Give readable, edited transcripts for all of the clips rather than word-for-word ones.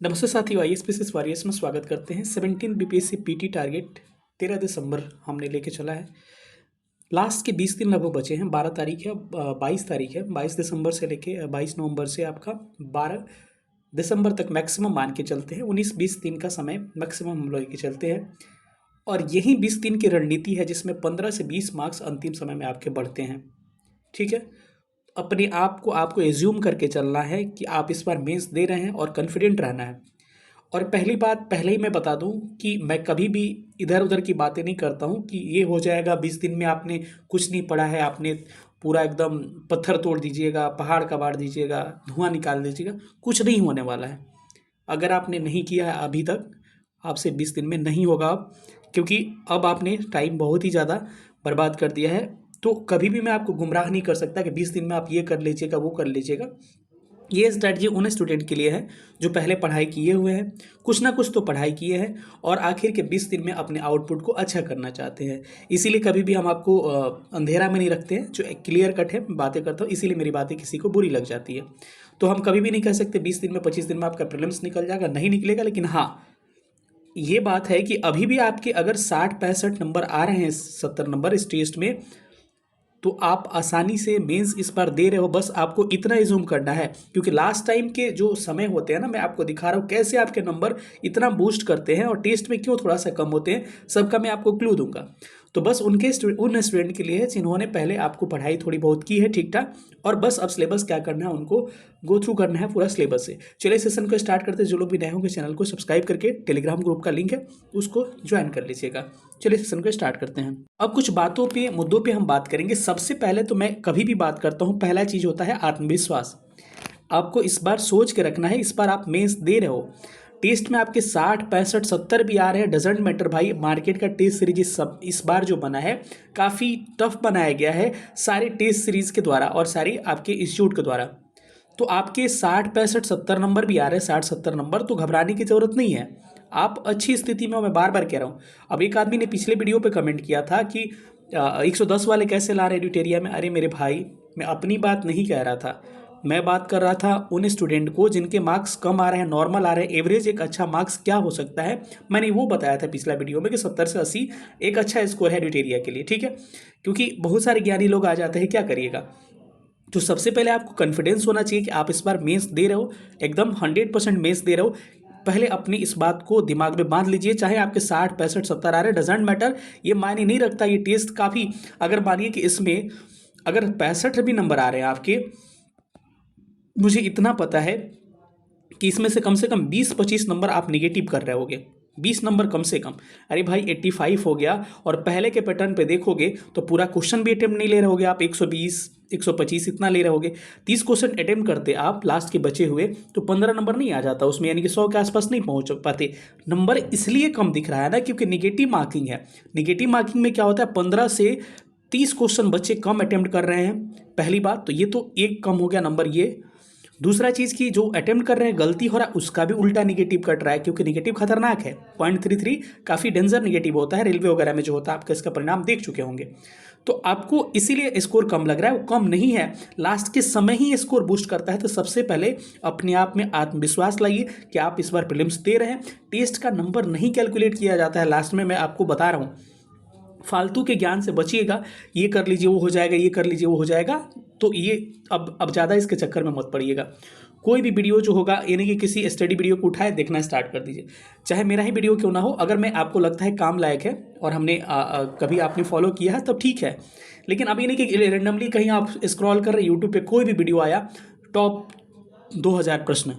नमस्ते साथियों, IAS warriors में स्वागत करते हैं। 17 बीपीएससी पीटी टारगेट 13 दिसंबर हमने लेके चला है। लास्ट के 20 दिन लगभग बचे हैं। 12 तारीख है, 22 तारीख है। 22 दिसंबर से लेके 22 नवंबर से आपका 12 दिसंबर तक मैक्सिमम मान के चलते हैं। 19-20 दिन का समय मैक्सिमम हम लोग लेके चलते हैं और यही 20 दिन की रणनीति है जिसमें 15 से 20 मार्क्स अंतिम समय में आपके बढ़ते हैं। ठीक है, अपने आप को आपको एज्यूम करके चलना है कि आप इस बार मेंस दे रहे हैं और कॉन्फिडेंट रहना है। और पहली बात पहले ही मैं बता दूं कि मैं कभी भी इधर उधर की बातें नहीं करता हूं कि ये हो जाएगा 20 दिन में, आपने कुछ नहीं पढ़ा है, आपने पूरा एकदम पत्थर तोड़ दीजिएगा, पहाड़ कबाड़ दीजिएगा, धुआं निकाल दीजिएगा। कुछ नहीं होने वाला है। अगर आपने नहीं किया है अभी तक, आपसे 20 दिन में नहीं होगा अब, क्योंकि अब आपने टाइम बहुत ही ज़्यादा बर्बाद कर दिया है। तो कभी भी मैं आपको गुमराह नहीं कर सकता कि 20 दिन में आप ये कर लीजिएगा, वो कर लीजिएगा। ये स्ट्रैटेजी उन स्टूडेंट के लिए है जो पहले पढ़ाई किए हुए हैं, कुछ ना कुछ तो पढ़ाई किए हैं और आखिर के 20 दिन में अपने आउटपुट को अच्छा करना चाहते हैं। इसीलिए कभी भी हम आपको अंधेरा में नहीं रखते हैं। जो क्लियर कट है मैं बातें करता हूँ, इसीलिए मेरी बातें किसी को बुरी लग जाती है। तो हम कभी भी नहीं कह सकते 20 दिन में 25 दिन में आपका प्रीलिम्स निकल जाएगा, नहीं निकलेगा। लेकिन हाँ, ये बात है कि अभी भी आपके अगर 60-65 नंबर आ रहे हैं, 70 नंबर इस टेस्ट में, तो आप आसानी से मेंस इस बार दे रहे हो। बस आपको इतना ही जूम करना है, क्योंकि लास्ट टाइम के जो समय होते हैं ना, मैं आपको दिखा रहा हूँ कैसे आपके नंबर इतना बूस्ट करते हैं और टेस्ट में क्यों थोड़ा सा कम होते हैं, सबका मैं आपको क्लू दूंगा। तो बस उन स्टूडेंट के लिए है जिन्होंने पहले आपको पढ़ाई थोड़ी बहुत की है ठीक ठाक, और बस अब सिलेबस क्या करना है, उनको गो थ्रू करना है पूरा सिलेबस से। चलिए सेशन को स्टार्ट करते हैं। जो लोग भी नए होंगे चैनल को सब्सक्राइब करके टेलीग्राम ग्रुप का लिंक है उसको ज्वाइन कर लीजिएगा। चलिए सेशन को स्टार्ट करते हैं। अब कुछ बातों पे, मुद्दों पे हम बात करेंगे। सबसे पहले तो मैं कभी भी बात करता हूँ, पहला चीज़ होता है आत्मविश्वास। आपको इस बार सोच के रखना है, इस बार आप मेंस दे रहे हो, टेस्ट में आपके 60-65-70 भी आ रहे हैं, डजेंट मैटर भाई। मार्केट का टेस्ट सीरीज इस बार जो बना है काफ़ी टफ बनाया गया है सारे टेस्ट सीरीज के द्वारा और सारी आपके इंस्टीट्यूट के द्वारा। तो आपके 60-65-70 नंबर भी आ रहे हैं, 60-70 नंबर, तो घबराने की ज़रूरत नहीं है। आप अच्छी स्थिति में हो, मैं बार बार कह रहा हूँ। अब एक आदमी ने पिछले वीडियो पे कमेंट किया था कि 110 वाले कैसे ला रहे एडिटेरिया में। अरे मेरे भाई, मैं अपनी बात नहीं कह रहा था, मैं बात कर रहा था उन स्टूडेंट को जिनके मार्क्स कम आ रहे हैं, नॉर्मल आ रहे हैं। एवरेज एक अच्छा मार्क्स क्या हो सकता है, मैंने वो बताया था पिछला वीडियो में कि 70 से 80 एक अच्छा स्कोर है एडिटेरिया के लिए। ठीक है, क्योंकि बहुत सारे ज्ञानी लोग आ जाते हैं, क्या करिएगा। तो सबसे पहले आपको कॉन्फिडेंस होना चाहिए कि आप इस बार मेंस दे रहे हो, एकदम 100% मेंस दे रहे हो। पहले अपनी इस बात को दिमाग में बांध लीजिए। चाहे आपके 60-65-70 आ रहे, डजेंट मैटर, ये मायने नहीं रखता। ये टेस्ट काफ़ी, अगर मानिए कि इसमें अगर 65 भी नंबर आ रहे हैं आपके, मुझे इतना पता है कि इसमें से कम 20-25 नंबर आप निगेटिव कर रहे होगे, 20 नंबर कम से कम। अरे भाई 85 हो गया, और पहले के पैटर्न पे देखोगे तो पूरा क्वेश्चन भी अटेम्प्ट नहीं ले रहे होगे आप, 120-125 इतना ले रहे होगे। 30 क्वेश्चन अटेम्प्ट करते आप लास्ट के बचे हुए, तो 15 नंबर नहीं आ जाता उसमें, यानी कि 100 के आसपास नहीं पहुंच पाते। नंबर इसलिए कम दिख रहा है ना क्योंकि निगेटिव मार्किंग है। निगेटिव मार्किंग में क्या होता है, 15 से 30 क्वेश्चन बच्चे कम अटेम्प्ट कर रहे हैं, पहली बात तो ये तो एक कम हो गया नंबर ये। दूसरा चीज़ की जो अटेम्प्ट कर रहे हैं गलती हो रहा है, उसका भी उल्टा निगेटिव कट रहा है, क्योंकि निगेटिव खतरनाक है। 0.33 काफ़ी डेंजर निगेटिव होता है, रेलवे वगैरह में जो होता है, आपका इसका परिणाम देख चुके होंगे। तो आपको इसीलिए स्कोर कम लग रहा है, वो कम नहीं है, लास्ट के समय ही स्कोर बूस्ट करता है। तो सबसे पहले अपने आप में आत्मविश्वास लाइए कि आप इस बार प्रीलिम्स दे रहे हैं। टेस्ट का नंबर नहीं कैलकुलेट किया जाता है लास्ट में, मैं आपको बता रहा हूँ। फालतू के ज्ञान से बचिएगा, ये कर लीजिए वो हो जाएगा, ये कर लीजिए वो हो जाएगा, तो ये अब ज़्यादा इसके चक्कर में मत पड़िएगा। कोई भी वीडियो जो होगा, यानी कि किसी स्टडी वीडियो को उठाए देखना स्टार्ट कर दीजिए, चाहे मेरा ही वीडियो क्यों ना हो। अगर मैं आपको लगता है काम लायक है और हमने कभी आपने फॉलो किया है तब ठीक है, लेकिन अभी नहीं कि रेंडमली कहीं आप स्क्रॉल कर रहे यूट्यूब पे, कोई भी वीडियो आया, टॉप 2000 प्रश्न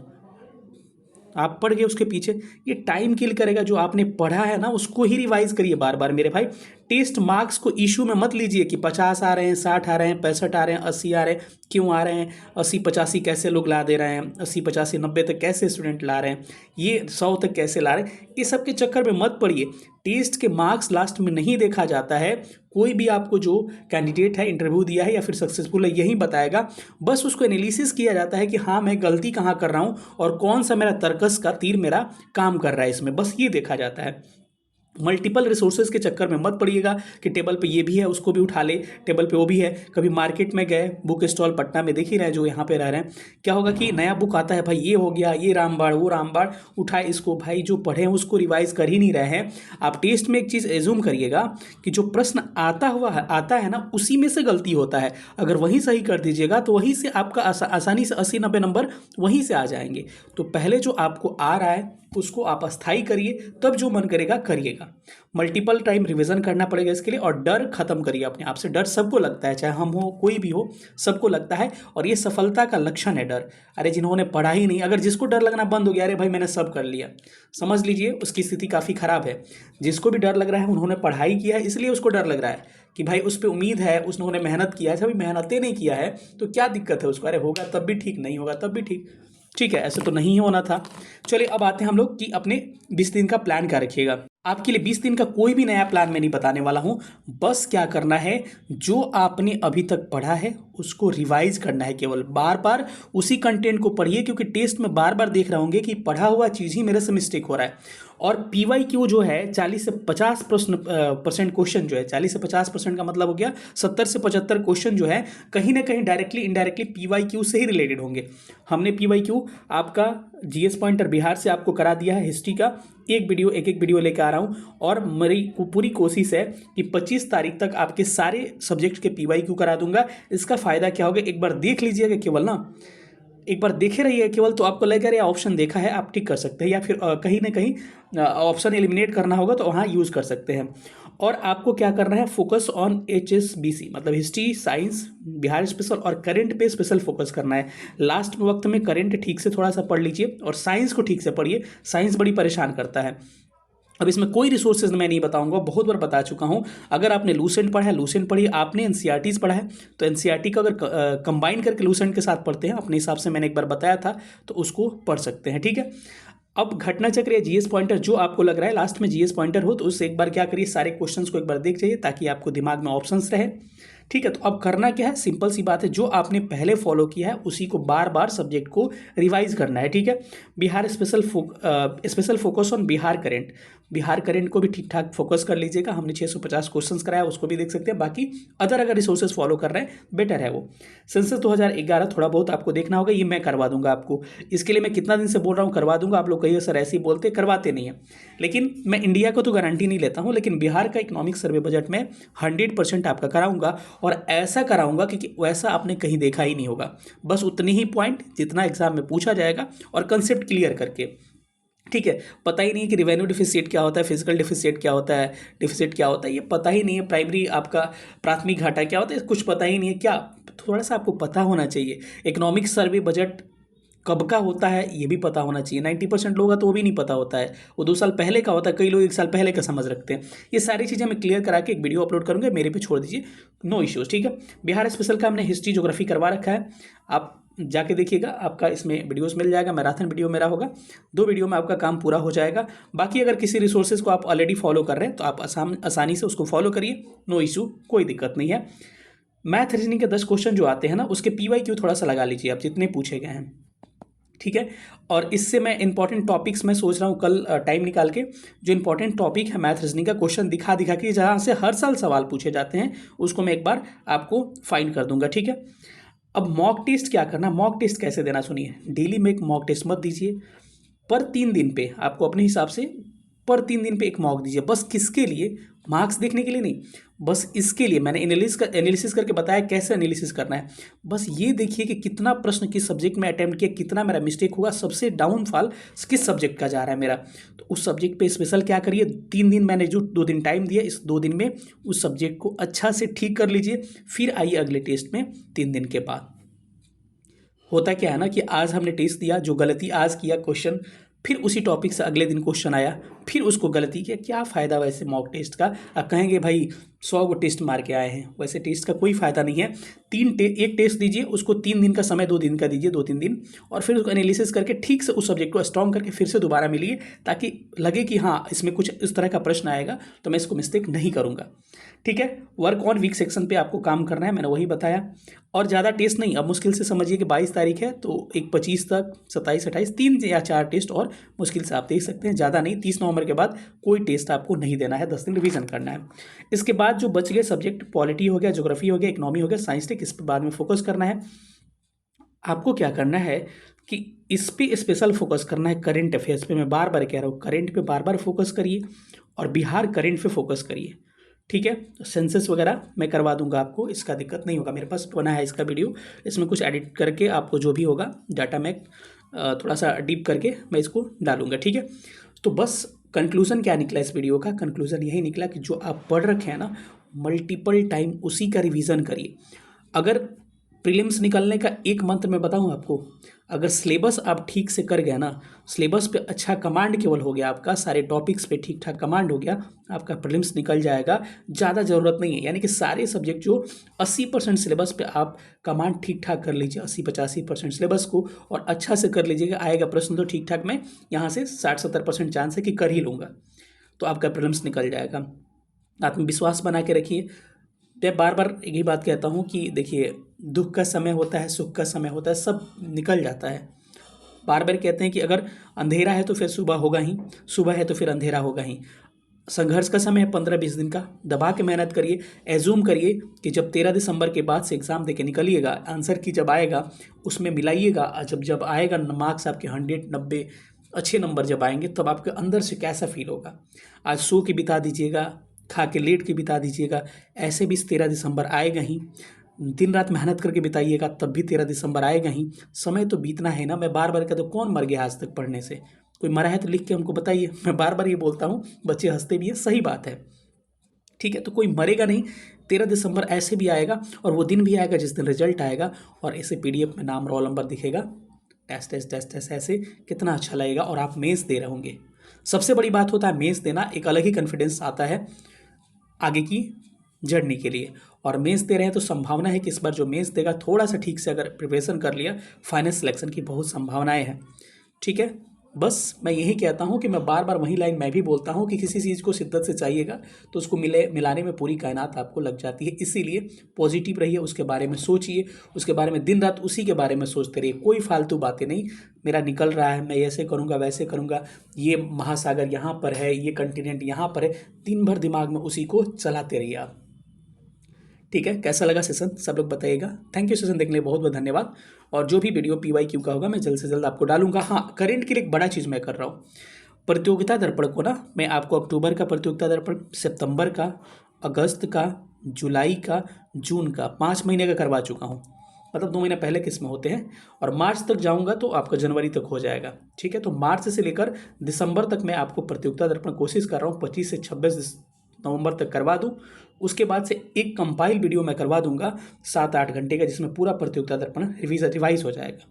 आप पढ़ गए उसके पीछे, ये टाइम किल करेगा। जो आपने पढ़ा है ना उसको ही रिवाइज करिए बार बार मेरे भाई। टेस्ट मार्क्स को इशू में मत लीजिए कि 50 आ रहे हैं, 60 आ रहे हैं, 65 आ रहे हैं, 80 आ रहे हैं, क्यों आ रहे हैं, 80-85 कैसे लोग ला दे रहे हैं, 80-85-90 तक कैसे स्टूडेंट ला रहे हैं, ये 100 तक कैसे ला रहे हैं, ये सब के चक्कर में मत पड़िए। टेस्ट के मार्क्स लास्ट में नहीं देखा जाता है। कोई भी आपको जो कैंडिडेट है, इंटरव्यू दिया है या फिर सक्सेसफुल है, यही बताएगा। बस उसको एनालिसिस किया जाता है कि हाँ मैं गलती कहाँ कर रहा हूँ और कौन सा मेरा तर्कस का तीर मेरा काम कर रहा है इसमें, बस ये देखा जाता है। मल्टीपल रिसोर्सेज के चक्कर में मत पड़िएगा कि टेबल पे ये भी है उसको भी उठा ले, टेबल पे वो भी है। कभी मार्केट में गए, बुक स्टॉल पटना में देख ही रहे हैं जो यहाँ पे रह रहे हैं, क्या होगा कि नया बुक आता है, भाई ये हो गया, ये रामबाण वो रामबाण, उठाए इसको, भाई जो पढ़े हैं उसको रिवाइज कर ही नहीं रहे हैं। आप टेस्ट में एक चीज़ एज्यूम करिएगा कि जो प्रश्न आता है ना, उसी में से गलती होता है। अगर वहीं सही कर दीजिएगा तो वहीं से आपका आसानी से 80-90 नंबर वहीं से आ जाएंगे। तो पहले जो आपको आ रहा है उसको आप अस्थाई करिए, तब जो मन करेगा करिएगा। मल्टीपल टाइम रिवीजन करना पड़ेगा इसके लिए, और डर खत्म करिए अपने आप से। डर सबको लगता है, चाहे हम हो कोई भी हो, सबको लगता है, और ये सफलता का लक्षण है डर। अरे जिन्होंने पढ़ा ही नहीं, अगर जिसको डर लगना बंद हो गया, अरे भाई मैंने सब कर लिया, समझ लीजिए उसकी स्थिति काफ़ी खराब है। जिसको भी डर लग रहा है, उन्होंने पढ़ाई किया है इसलिए उसको डर लग रहा है कि भाई उस पर उम्मीद है, उन्होंने मेहनत किया है। अभी मेहनतें नहीं किया है तो क्या दिक्कत है उसको, अरे होगा तब भी ठीक, नहीं होगा तब भी ठीक, ठीक है, ऐसे तो नहीं होना था। चलिए अब आते हैं हम लोग कि अपने 20 दिन का प्लान क्या रखिएगा। आपके लिए 20 दिन का कोई भी नया प्लान मैं नहीं बताने वाला हूं, बस क्या करना है, जो आपने अभी तक पढ़ा है उसको रिवाइज करना है। केवल बार बार उसी कंटेंट को पढ़िए, क्योंकि टेस्ट में बार बार देख रहे होंगे कि पढ़ा हुआ चीज़ ही मेरे से मिस्टेक हो रहा है। और PYQ जो है 40 से 50% क्वेश्चन जो है, 40 से 50% का मतलब हो गया 70 से 75 क्वेश्चन जो है कहीं ना कहीं डायरेक्टली इनडायरेक्टली PYQ से ही रिलेटेड होंगे। हमने PYQ आपका GS पॉइंटर बिहार से आपको करा दिया है, हिस्ट्री का एक वीडियो लेकर आ रहा हूँ, और मेरी पूरी कोशिश है कि 25 तारीख तक आपके सारे सब्जेक्ट के PYQ करा दूंगा। इसका फ़ायदा क्या होगा, एक बार देख लीजिएगा केवल ना, एक बार देखे रहिए केवल, तो आपको लगेगा ये ऑप्शन देखा है आप टिक कर सकते हैं, या फिर कहीं ना कहीं ऑप्शन एलिमिनेट करना होगा तो वहाँ यूज़ कर सकते हैं। और आपको क्या करना है, फोकस ऑन HSBC मतलब हिस्ट्री, साइंस, बिहार स्पेशल और करंट पे स्पेशल फोकस करना है। लास्ट वक्त में करंट ठीक से थोड़ा सा पढ़ लीजिए, और साइंस को ठीक से पढ़िए, साइंस बड़ी परेशान करता है। अब इसमें कोई रिसोर्सेज मैं नहीं बताऊंगा, बहुत बार बता चुका हूं। अगर आपने लूसेंट पढ़ा है लूसेंट पढ़िए, आपने NCERTs पढ़ा है तो NCERT का अगर कंबाइन करके लूसेंट के साथ पढ़ते हैं अपने हिसाब से, मैंने एक बार बताया था, तो उसको पढ़ सकते हैं, ठीक है। अब घटना चक्र या GS पॉइंटर जो आपको लग रहा है लास्ट में GS पॉइंटर हो, तो उससे एक बार क्या करिए, सारे क्वेश्चंस को एक बार देख जाइए ताकि आपको दिमाग में ऑप्शंस रहे, ठीक है। तो अब करना क्या है, सिंपल सी बात है, जो आपने पहले फॉलो किया है उसी को बार बार सब्जेक्ट को रिवाइज करना है, ठीक है। Bihar special focus on Bihar current को भी ठीक ठाक फोकस कर लीजिएगा। हमने 650 क्वेश्चंस कराया, उसको भी देख सकते हैं। बाकी अगर रिसोर्सेज फॉलो कर रहे हैं बेटर है वो। सेंसस 2011 थोड़ा बहुत आपको देखना होगा, ये मैं करवा दूंगा आपको। इसके लिए मैं कितना दिन से बोल रहा हूँ, करवा दूंगा। आप लोग कहिए सर ऐसे ही बोलते, करवाते नहीं है, लेकिन मैं इंडिया को तो गारंटी नहीं लेता हूँ, लेकिन बिहार का इकोनॉमिक सर्वे बजट में 100% आपका कराऊंगा, और ऐसा कराऊंगा क्योंकि वैसा आपने कहीं देखा ही नहीं होगा। बस उतनी ही पॉइंट जितना एग्जाम में पूछा जाएगा, और कंसेप्ट क्लियर करके, ठीक है। पता ही नहीं है कि रिवेन्यू डिफिसिट क्या होता है, फिजिकल डिफिसिट क्या होता है, डिफिसिट क्या होता है, ये पता ही नहीं है। प्राइमरी आपका प्राथमिक घाटा क्या होता है, कुछ पता ही नहीं है। क्या थोड़ा सा आपको पता होना चाहिए। इकोनॉमिक सर्वे बजट कब का होता है ये भी पता होना चाहिए। 90% लोग हैं तो वो भी नहीं पता होता है, वो 2 साल पहले का होता है, कई लोग 1 साल पहले का समझ रखते हैं। ये सारी चीज़ें मैं क्लियर करा के एक वीडियो अपलोड करूँगा, मेरे पे छोड़ दीजिए, नो इश्यूज़, ठीक है। बिहार स्पेशल का हमने हिस्ट्री ज्योग्राफी करवा रखा है, आप जाके देखिएगा, आपका इसमें वीडियोस मिल जाएगा। मैराथन वीडियो मेरा होगा, 2 वीडियो में आपका काम पूरा हो जाएगा। बाकी अगर किसी रिसोर्सेज को आप ऑलरेडी फॉलो कर रहे हैं तो आप आसानी से उसको फॉलो करिए, नो इशू, कोई दिक्कत नहीं है। मैथ रीजनिंग के 10 क्वेश्चन जो आते हैं ना, उसके PYQ थोड़ा सा लगा लीजिए आप, जितने पूछे गए हैं, ठीक है। और इससे मैं इंपॉर्टेंट टॉपिक्स में सोच रहा हूँ कल टाइम निकाल के, जो इंपॉर्टेंट टॉपिक है मैथ रीजनिंग का, क्वेश्चन दिखा के जहाँ से हर साल सवाल पूछे जाते हैं, उसको मैं एक बार आपको फाइंड कर दूंगा, ठीक है। अब मॉक टेस्ट क्या करना, मॉक टेस्ट कैसे देना सुनिए। डेली में एक मॉक टेस्ट मत दीजिए, पर 3 दिन पे आपको अपने हिसाब से पर 3 दिन पे एक मॉक दीजिए। बस किसके लिए, मार्क्स देखने के लिए नहीं, बस इसके लिए मैंने एनालिसिस करके बताया कैसे एनालिसिस करना है। बस ये देखिए कि कितना प्रश्न किस सब्जेक्ट में अटैम्प्ट किया, कितना मेरा मिस्टेक होगा, सबसे डाउनफॉल किस सब्जेक्ट का जा रहा है मेरा, तो उस सब्जेक्ट पे स्पेशल क्या करिए। 3 दिन मैंने जो 2 दिन टाइम दिया, इस 2 दिन में उस सब्जेक्ट को अच्छा से ठीक कर लीजिए, फिर आइए अगले टेस्ट में 3 दिन के बाद। होता क्या है ना कि आज हमने टेस्ट दिया, जो गलती आज किया क्वेश्चन, फिर उसी टॉपिक से अगले दिन क्वेश्चन आया, फिर उसको गलती किया, क्या फ़ायदा वैसे मॉक टेस्ट का। आप कहेंगे भाई 100 को टेस्ट मार के आए हैं, वैसे टेस्ट का कोई फ़ायदा नहीं है। एक टेस्ट दीजिए, उसको 3 दिन का समय, 2 दिन का दीजिए, 2-3 दिन, और फिर उसको एनालिसिस करके ठीक से उस सब्जेक्ट को स्ट्रॉन्ग करके फिर से दोबारा मिलिए, ताकि लगे कि हाँ इसमें कुछ इस तरह का प्रश्न आएगा तो मैं इसको मिस्टेक नहीं करूँगा, ठीक है। वर्क ऑन वीक सेक्शन पे आपको काम करना है, मैंने वही बताया। और ज़्यादा टेस्ट नहीं, अब मुश्किल से समझिए कि 22 तारीख है तो एक 25 तक, 27, 28, 3 या 4 टेस्ट और मुश्किल से आप देख सकते हैं, ज़्यादा नहीं। 30 नवंबर के बाद कोई टेस्ट आपको नहीं देना है, 10 दिन रिवीजन करना है। इसके बाद जो बच गए सब्जेक्ट, पॉलिटी हो गया, ज्योग्राफी हो गया, इकोनॉमी हो गया, साइंस टेक, इस पर बाद में फोकस करना है। आपको क्या करना है कि इस पे स्पेशल फोकस करना है, करंट अफेयर्स पे। मैं बार बार कह रहा हूँ, करंट पे बार बार फोकस करिए और बिहार करंट पे फोकस करिए, ठीक है। तो सेंसस वगैरह मैं करवा दूंगा आपको, इसका दिक्कत नहीं होगा। मेरे पास बना है इसका वीडियो, इसमें कुछ एडिट करके आपको जो भी होगा डाटा में थोड़ा सा डीप करके मैं इसको डालूंगा, ठीक है। तो बस कंक्लूजन क्या निकला इस वीडियो का? कंक्लूजन यही निकला कि जो आप पढ़ रखे हैं ना, मल्टीपल टाइम उसी का रिवीजन करिए। अगर प्रीलिम्स निकलने का एक मंत्र मैं बताऊं आपको, अगर सिलेबस आप ठीक से कर गए ना, सिलेबस पे अच्छा कमांड केवल हो गया आपका, सारे टॉपिक्स पे ठीक ठाक कमांड हो गया, आपका प्रीलिम्स निकल जाएगा। ज़्यादा ज़रूरत नहीं है, यानी कि सारे सब्जेक्ट जो 80% सिलेबस पे आप कमांड ठीक ठाक कर लीजिए, 80-85% सिलेबस को, और अच्छा से कर लीजिएगा। आएगा प्रश्न तो ठीक ठाक, मैं यहाँ से 60-70% चांस है कि कर ही लूँगा, तो आपका प्रीलिम्स निकल जाएगा। आत्मविश्वास बना के रखिए। मैं बार बार यही बात कहता हूँ कि देखिए, दुख का समय होता है, सुख का समय होता है, सब निकल जाता है। बार बार कहते हैं कि अगर अंधेरा है तो फिर सुबह होगा ही, सुबह है तो फिर अंधेरा होगा ही। संघर्ष का समय है 15-20 दिन का, दबा के मेहनत करिए। एज्यूम करिए कि जब 13 दिसंबर के बाद से एग्ज़ाम देके निकलिएगा, आंसर की जब आएगा उसमें मिलाइएगा, जब आएगा मार्क्स आपके 100, 90 अच्छे नंबर जब आएंगे, तब आपके अंदर से कैसा फील होगा। आज सो के बिता दीजिएगा, खा के लेट के बिता दीजिएगा, ऐसे भी 13 दिसंबर आएगा ही। दिन रात मेहनत करके बिताइएगा, तब भी 13 दिसंबर आएगा ही। समय तो बीतना है ना। मैं बार बार कहता हूँ, कौन मर गया आज तक पढ़ने से? कोई मरा है तो लिख के हमको बताइए। मैं बार बार ये बोलता हूँ, बच्चे हंसते भी हैं, सही बात है, ठीक है। तो कोई मरेगा नहीं, 13 दिसंबर ऐसे भी आएगा, और वो दिन भी आएगा जिस दिन रिजल्ट आएगा और ऐसे PDF में नाम, रोल नंबर दिखेगा, टेस्ट टेस्ट टेस्ट टेस्ट, ऐसे कितना अच्छा लगेगा। और आप मेंस दे रहे होंगे। सबसे बड़ी बात होता है मेंस देना, एक अलग ही कॉन्फिडेंस आता है आगे की जर्नी के लिए। और मेंस दे रहे हैं तो संभावना है कि इस बार जो मेंस देगा, थोड़ा सा ठीक से अगर प्रिपरेशन कर लिया, फाइनल सिलेक्शन की बहुत संभावनाएं हैं, ठीक है। बस मैं यही कहता हूँ कि मैं बार बार वही लाइन मैं भी बोलता हूँ कि किसी चीज़ को शिद्दत से चाहिएगा तो उसको मिलाने में पूरी कायनात आपको लग जाती है। इसीलिए पॉजिटिव रहिए, उसके बारे में सोचिए, उसके बारे में दिन रात उसी के बारे में सोचते रहिए, कोई फालतू बातें नहीं। मेरा निकल रहा है, मैं ऐसे करूँगा, वैसे करूँगा, ये महासागर यहाँ पर है, ये कंटिनेंट यहाँ पर है, दिन भर दिमाग में उसी को चलाते रहिए आप, ठीक है। कैसा लगा सेशन सब लोग बताइएगा। थैंक यू सेशन देखने के लिए, बहुत बहुत धन्यवाद। और जो भी वीडियो PYQ का होगा मैं जल्द से जल्द आपको डालूंगा। हाँ, करंट के लिए एक बड़ा चीज़ मैं कर रहा हूँ, प्रतियोगिता दर्पण को ना मैं आपको अक्टूबर का प्रतियोगिता दर्पण, सितंबर का, अगस्त का, जुलाई का, जून का, 5 महीने का करवा चुका हूँ। मतलब 2 महीने पहले किसमें होते हैं, और मार्च तक जाऊंगा तो आपका जनवरी तक हो जाएगा, ठीक है। तो मार्च से लेकर दिसंबर तक मैं आपको प्रतियोगिता दर्पण कोशिश कर रहा हूँ 25 से 26 नवंबर तक करवा दूं। उसके बाद से एक कंपाइल वीडियो मैं करवा दूंगा 7-8 घंटे का, जिसमें पूरा प्रतियोगिता दर्पण रिवाइज हो जाएगा।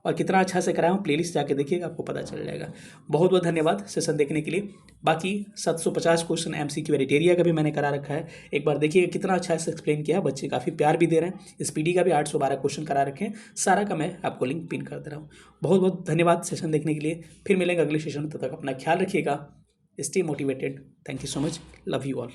और कितना अच्छा से कराया हूँ, प्लेलिस्ट जाके देखिएगा, आपको पता चल जाएगा। बहुत बहुत धन्यवाद सेशन देखने के लिए। बाकी 750 क्वेश्चन MCQ एडिटेरिया का भी मैंने करा रखा है, एक बार देखिएगा, कितना अच्छा से एक्सप्लेन किया है। बच्चे काफ़ी प्यार भी दे रहे हैं। SPD का भी 812 क्वेश्चन करा रखे हैं, सारा का मैं आपको लिंक पिन कर दे रहा हूँ। बहुत बहुत धन्यवाद सेशन देखने के लिए। फिर मिलेंगे अगले सेशन, तब तक अपना ख्याल रखिएगा। Stay motivated. Thank you so much. Love you all.